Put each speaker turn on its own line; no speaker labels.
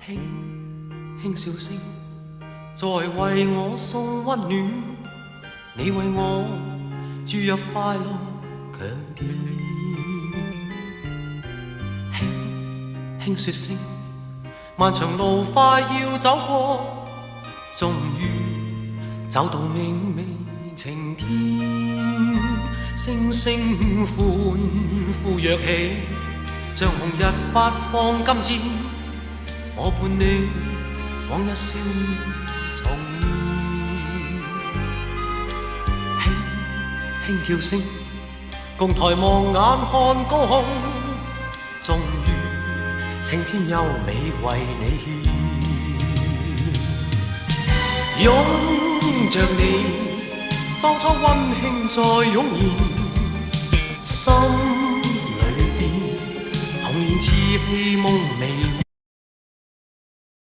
輕輕笑聲，在為我送溫暖，你為我注入快樂強電。輕輕說聲，漫長路快要走過，終於走到明媚晴天。星星歡呼躍起，像紅日發放金箭，我伴你往日少年重現。輕輕叫聲，共抬望眼看高空，終於青天優美為你獻。擁着你，當初溫馨再湧現，心裏邊童年稚氣夢未